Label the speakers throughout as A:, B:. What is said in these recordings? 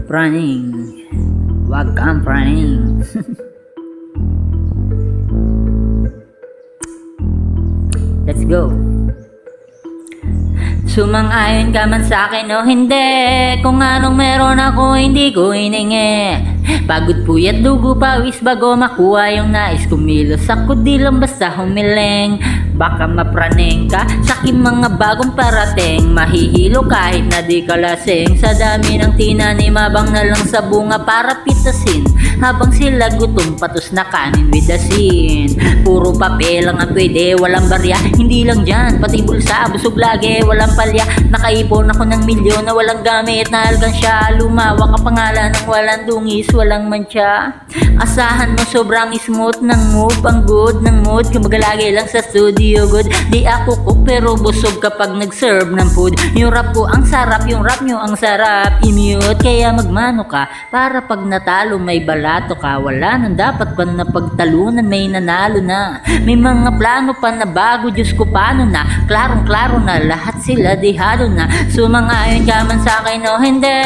A: praning, wag kang praning. Let's go. Sumang-ayon ka man sa akin o hindi, kung anong meron ako hindi ko hiningi. Pagod puyat dugo pawis bago makuha yung nais, kumilos ako di lang basta humiling. Baka mapraning ka sa aking mga bagong parating, mahihilo kahit na di ka lasing. Sa dami ng tinanim habang na lang sa bunga para pitasin, habang sila gutom patos na kanin with asin. Puro papel lang ang pwede, walang barya, hindi lang dyan, pati bulsa busog lagi, walang palya. Nakaipon ako ng milyon na walang gamit na alkansya, lumawak ang pangalan ng walang dungis, walang mancha. Asahan mo sobrang smooth ng move, ang good ng mood, kumbaga lagi lang sa studio good. Di ako cook pero busog kapag nag-serve ng food. Yung rap ko ang sarap, yung rap nyo ang sarap, i-mute kaya magmano ka para pag natalo may balato ka. Wala nang dapat pa na pagtalunan, may nanalo na, may mga plano pa na bago, Diyos ko paano na, klarong klaro na lahat sila dihado na. Sumang-ayon ka man sa akin o hindi,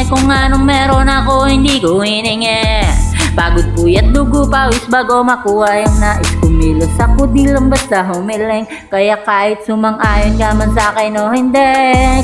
A: kung anong meron ako hindi ko hiningi. Pagod puyat dugo pawis bago makuha yung nais, kumilos ako di lang basta humiling. Kaya kahit sumang-ayon ka man sa akin o hindi,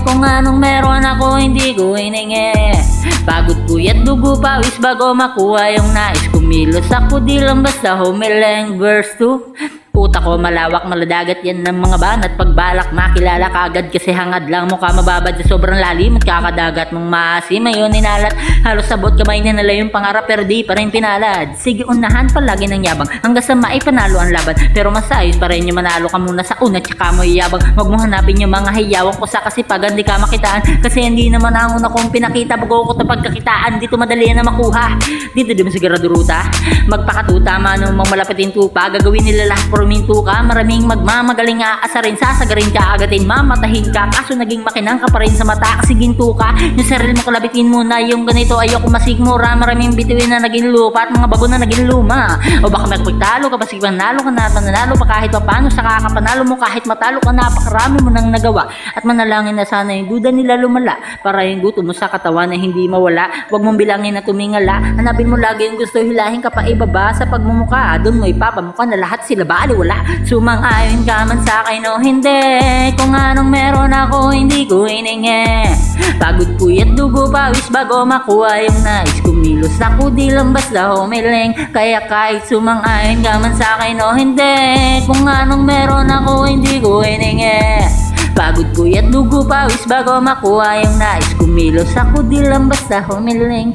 A: kung anong meron ako hindi ko hiningi. Pagod puyat dugo pawis bago makuha yung nais, kumilos ako di lang basta humiling. Verse 2. Puta ko malawak maladagat yan ng mga banat, pagbalak makilala ka agad kasi hangad lang mukha mababad sa sobrang lalim at kakadagat mong maasim ngayon inalat. Halos sabot kamay na nila yung pangarap pero di pa rin pinalad. Sige unahan palagi ng yabang hanggang sa maipanalo ang laban, pero masayos pa rin yung manalo ka muna sa una tsaka mo iyabang. Wag mo hanapin yung mga hiyawang ko sa kasipagan di ka makitaan, kasi hindi naman ang una kong pinakita bago ko na pagkakitaan. Dito madali na makuha, dito di mo sigurado ruta, magpakatuta manong malapitin tupa, gagawin nila lahat for minto ka, maraming magmamagaling aasarin, sasagarin ka, agatin, mamatahin ka, kaso naging makinang ka pa rin sa mata kasi ginto ka. Yung sarili mo kalabitin mo na yung ganito, ayoko masigmura, maraming bituin na naging lupa at mga bago na naging luma. O baka magpagtalo ka, basig panalo ka na, panalo pa kahit pa paano sa kakapanalo mo, kahit matalo ka, napakarami mo nang nagawa. At manalangin na sana yung duda nila lumala, para yung gutom mo sa katawan na hindi mawala. Huwag mong bilangin na tumingala, hanapin mo lagi yung gusto, hilahin ka pa ibaba sa pagmumuka, doon mo ipapamuka na lahat sila bali wala. Sumang-ayon ka man sa akin o hindi, kung anong meron ako hindi ko hiningi. Pagod puyat dugo pawis bago makuha yung nais, kumilos ako di lang basta humiling. Kaya kahit sumang-ayon ka man sa akin o hindi, kung anong meron ako hindi ko hiningi. Pagod puyat dugo pawis bago makuha yung nais, kumilos ako di lang basta humiling.